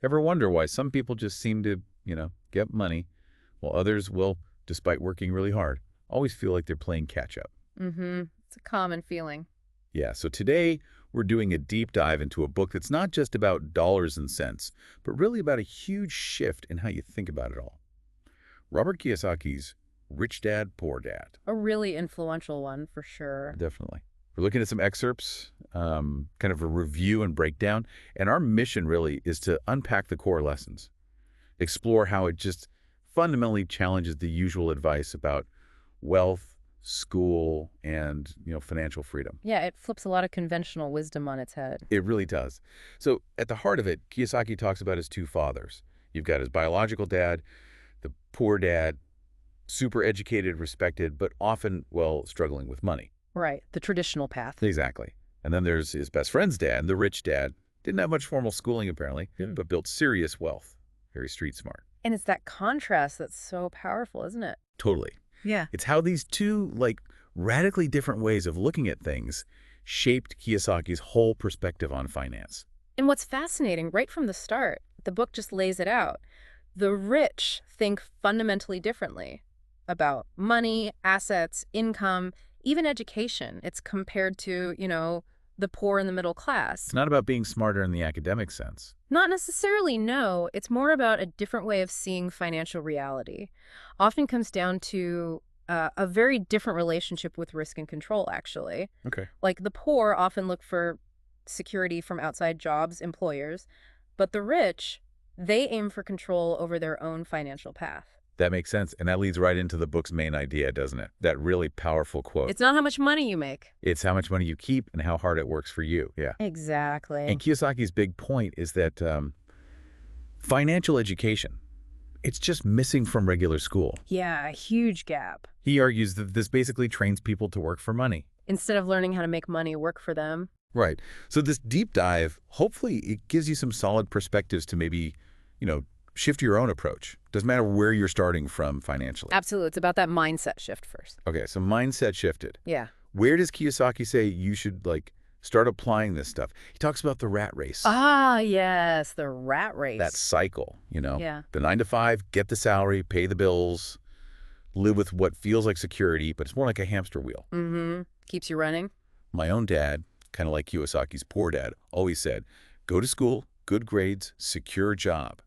Ever wonder why some people just seem to, get money, while others will, despite working really hard, always feel like they're playing catch up? Mm-hmm. It's a common feeling. Yeah, so today we're doing a deep dive into a book that's not just about dollars and cents, but really about a huge shift in how you think about it all. Robert Kiyosaki's Rich Dad, Poor Dad. A really influential one, for sure. Definitely. We're looking at some excerpts, kind of a review and breakdown, and our mission really is to unpack the core lessons, explore how it just fundamentally challenges the usual advice about wealth, school, and, financial freedom. Yeah, it flips a lot of conventional wisdom on its head. It really does. So at the heart of it, Kiyosaki talks about his two fathers. You've got his biological dad, the poor dad, super educated, respected, but often, well, struggling with money. Right, the traditional path. Exactly. And then there's his best friend's dad, the rich dad. Didn't have much formal schooling, apparently, but built serious wealth. Very street smart. And it's that contrast that's so powerful, isn't it? Totally. Yeah. It's how these two, radically different ways of looking at things shaped Kiyosaki's whole perspective on finance. And what's fascinating, right from the start, the book just lays it out. The rich think fundamentally differently about money, assets, income, even education. It's compared to, the poor and the middle class. It's not about being smarter in the academic sense. Not necessarily, no. It's more about a different way of seeing financial reality. Often comes down to a very different relationship with risk and control, actually. Okay. Like the poor often look for security from outside jobs, employers, but the rich, they aim for control over their own financial path. That makes sense. And that leads right into the book's main idea, doesn't it? That really powerful quote. It's not how much money you make. It's how much money you keep and how hard it works for you. Yeah. Exactly. And Kiyosaki's big point is that financial education, it's just missing from regular school. Yeah, a huge gap. He argues that this basically trains people to work for money. Instead of learning how to make money work for them. Right. So this deep dive, hopefully it gives you some solid perspectives to maybe, shift your own approach. Doesn't matter where you're starting from financially. Absolutely. It's about that mindset shift first. Okay, so mindset shifted. Yeah. Where does Kiyosaki say you should, start applying this stuff? He talks about the rat race. Ah, yes, the rat race. That cycle, Yeah. The 9 to 5, get the salary, pay the bills, live with what feels like security, but it's more like a hamster wheel. Mm-hmm. Keeps you running. My own dad, kind of like Kiyosaki's poor dad, always said, go to school, good grades, secure job.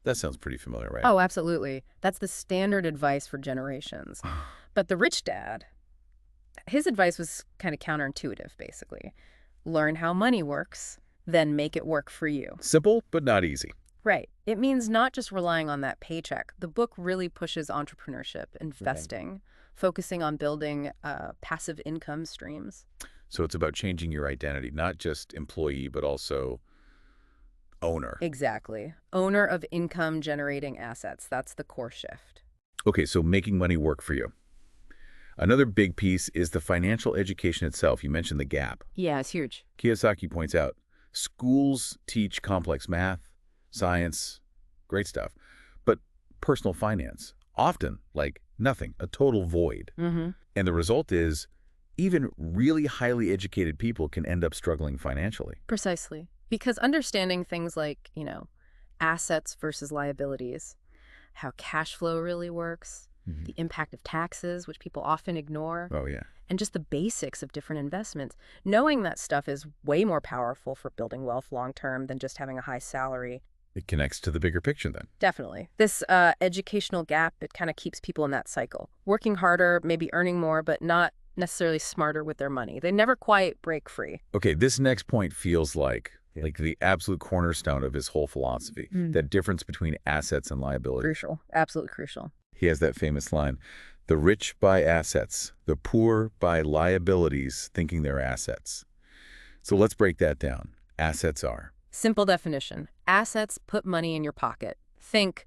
That sounds pretty familiar, right? Oh, absolutely. That's the standard advice for generations. But the rich dad, his advice was kind of counterintuitive, basically. Learn how money works, then make it work for you. Simple, but not easy. Right. It means not just relying on that paycheck. The book really pushes entrepreneurship, investing, focusing on building passive income streams. So it's about changing your identity, not just employee, but also owner. Exactly. Owner of income-generating assets. That's the core shift. Okay, so making money work for you. Another big piece is the financial education itself. You mentioned the gap. Yeah, it's huge. Kiyosaki points out, schools teach complex math, science, great stuff, but personal finance, often nothing, a total void. Mm-hmm. And the result is even really highly educated people can end up struggling financially. Precisely. Because understanding things like, assets versus liabilities, how cash flow really works, the impact of taxes, which people often ignore, Oh, yeah. and just the basics of different investments. Knowing that stuff is way more powerful for building wealth long-term than just having a high salary. It connects to the bigger picture then. Definitely. This educational gap, it kind of keeps people in that cycle. Working harder, maybe earning more, but not necessarily smarter with their money. They never quite break free. Okay, this next point feels like the absolute cornerstone of his whole philosophy, that difference between assets and liabilities. Crucial. Absolutely crucial. He has that famous line, the rich buy assets, the poor buy liabilities thinking they're assets. So let's break that down. Assets are? Simple definition. Assets put money in your pocket. Think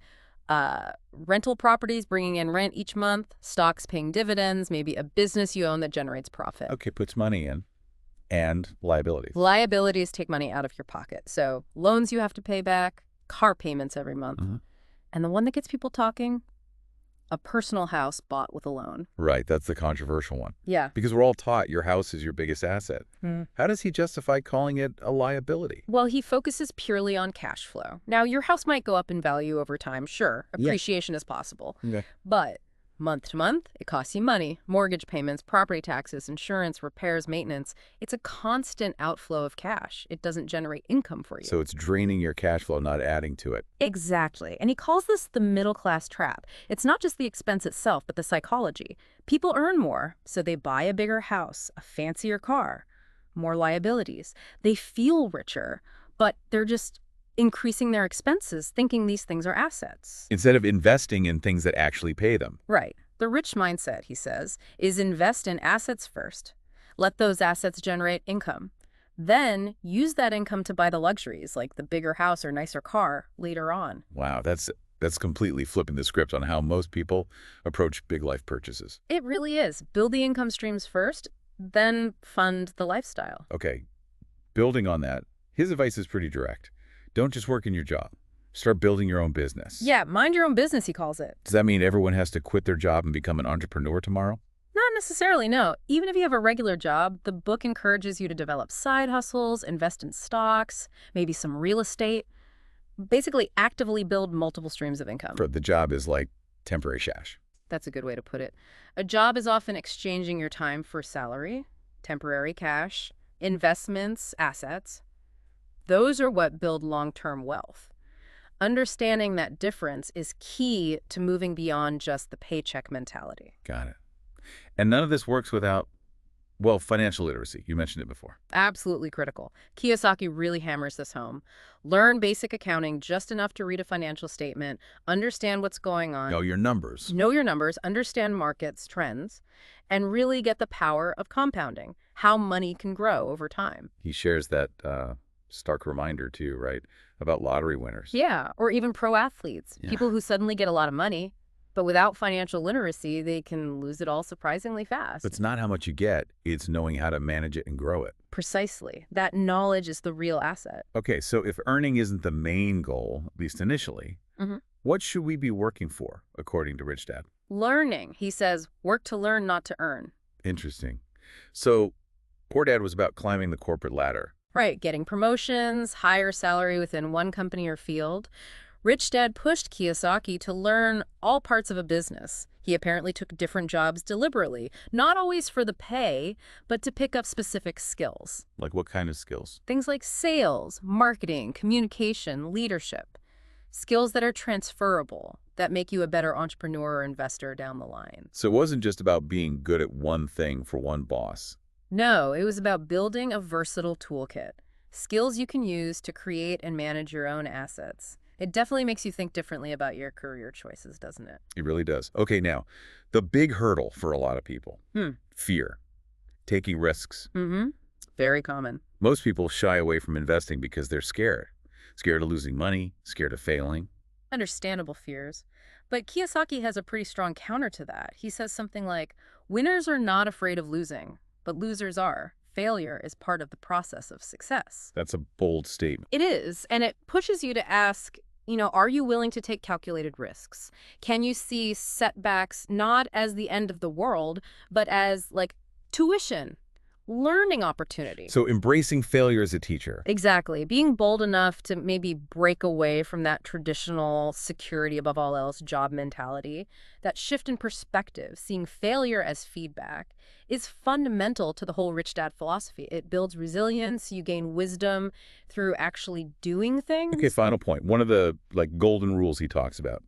rental properties bringing in rent each month, stocks paying dividends, maybe a business you own that generates profit. Okay, puts money in. And liabilities. Liabilities take money out of your pocket. So loans you have to pay back, car payments every month. And the one that gets people talking, a personal house bought with a loan. Right, that's the controversial one. Yeah. Because we're all taught your house is your biggest asset. How does he justify calling it a liability? Well, he focuses purely on cash flow. Now, your house might go up in value over time, sure. Yeah. Appreciation is possible. Okay. But month to month, it costs you money. Mortgage payments, property taxes, insurance, repairs, maintenance. It's a constant outflow of cash. It doesn't generate income for you. So it's draining your cash flow, not adding to it. Exactly. And he calls this the middle-class trap. It's not just the expense itself, but the psychology. People earn more, so they buy a bigger house, a fancier car, more liabilities. They feel richer, but they're just increasing their expenses, thinking these things are assets. Instead of investing in things that actually pay them. Right. The rich mindset, he says, is invest in assets first. Let those assets generate income. Then use that income to buy the luxuries, like the bigger house or nicer car, later on. Wow, that's completely flipping the script on how most people approach big life purchases. It really is. Build the income streams first, then fund the lifestyle. Okay, building on that, his advice is pretty direct. Don't just work in your job. Start building your own business. Yeah, mind your own business, he calls it. Does that mean everyone has to quit their job and become an entrepreneur tomorrow? Not necessarily, no. Even if you have a regular job, the book encourages you to develop side hustles, invest in stocks, maybe some real estate. Basically, actively build multiple streams of income. The job is like temporary cash. That's a good way to put it. A job is often exchanging your time for salary, temporary cash, investments, assets. Those are what build long-term wealth. Understanding that difference is key to moving beyond just the paycheck mentality. Got it. And none of this works without, well, financial literacy. You mentioned it before. Absolutely critical. Kiyosaki really hammers this home. Learn basic accounting just enough to read a financial statement, understand what's going on. Know your numbers. Know your numbers, understand markets, trends, and really get the power of compounding, how money can grow over time. He shares that stark reminder, too, right, about lottery winners. Yeah, or even pro athletes, Yeah. people who suddenly get a lot of money, but without financial literacy, they can lose it all surprisingly fast. But it's not how much you get, it's knowing how to manage it and grow it. Precisely. That knowledge is the real asset. Okay, so if earning isn't the main goal, at least initially, Mhm. what should we be working for, according to Rich Dad? Learning, he says, work to learn, not to earn. Interesting. So Poor Dad was about climbing the corporate ladder. Right, getting promotions, higher salary within one company or field. Rich Dad pushed Kiyosaki to learn all parts of a business. He apparently took different jobs deliberately, not always for the pay, but to pick up specific skills. Like what kind of skills? Things like sales, marketing, communication, leadership. Skills that are transferable, that make you a better entrepreneur or investor down the line. So it wasn't just about being good at one thing for one boss. No, it was about building a versatile toolkit. Skills you can use to create and manage your own assets. It definitely makes you think differently about your career choices, doesn't it? It really does. Okay, now, the big hurdle for a lot of people, fear, taking risks. Very common. Most people shy away from investing because they're scared. Scared of losing money, scared of failing. Understandable fears. But Kiyosaki has a pretty strong counter to that. He says something like, winners are not afraid of losing, but losers are. Failure is part of the process of success. That's a bold statement. It is, and it pushes you to ask, are you willing to take calculated risks? Can you see setbacks not as the end of the world, but as, like, tuition, learning opportunity? So embracing failure as a teacher. Exactly. Being bold enough to maybe break away from that traditional security above all else job mentality, that shift in perspective, seeing failure as feedback, is fundamental to the whole Rich Dad philosophy. It builds resilience, you gain wisdom through actually doing things. Okay, final point. One of the golden rules he talks about.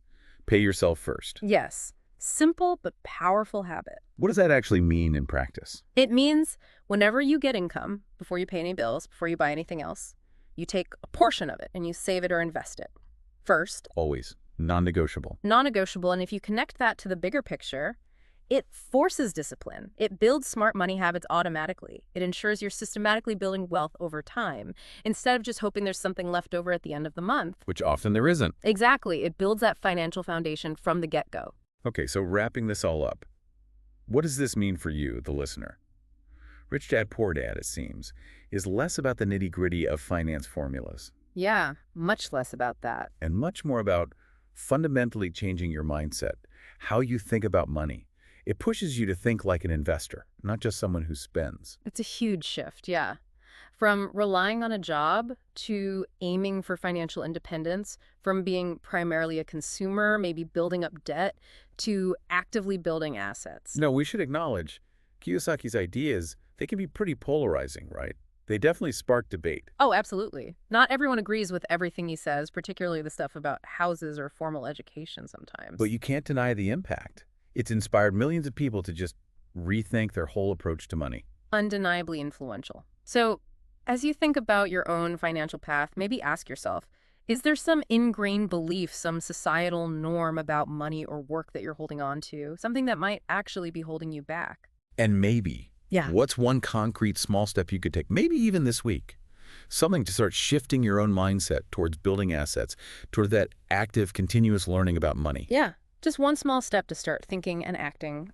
Pay yourself first. Yes. Simple but powerful habit. What does that actually mean in practice? It means whenever you get income, before you pay any bills, before you buy anything else, you take a portion of it and you save it or invest it. First. Always. Non-negotiable. Non-negotiable. And if you connect that to the bigger picture, it forces discipline. It builds smart money habits automatically. It ensures you're systematically building wealth over time, instead of just hoping there's something left over at the end of the month. Which often there isn't. Exactly. It builds that financial foundation from the get-go. Okay, so wrapping this all up, what does this mean for you, the listener? Rich Dad, Poor Dad, it seems, is less about the nitty-gritty of finance formulas. Yeah, much less about that. And much more about fundamentally changing your mindset, how you think about money. It pushes you to think like an investor, not just someone who spends. It's a huge shift, yeah. From relying on a job to aiming for financial independence, from being primarily a consumer, maybe building up debt, to actively building assets. No, we should acknowledge Kiyosaki's ideas, they can be pretty polarizing, right? They definitely spark debate. Oh, absolutely. Not everyone agrees with everything he says, particularly the stuff about houses or formal education But sometimes. you can't deny the impact. It's inspired millions of people to just rethink their whole approach to money. Undeniably influential. So, as you think about your own financial path, maybe ask yourself, is there some ingrained belief, some societal norm about money or work that you're holding on to? Something that might actually be holding you back? And maybe, Yeah. what's one concrete small step you could take, maybe even this week? Something to start shifting your own mindset towards building assets, toward that active, continuous learning about money. Yeah. Just one small step to start thinking and acting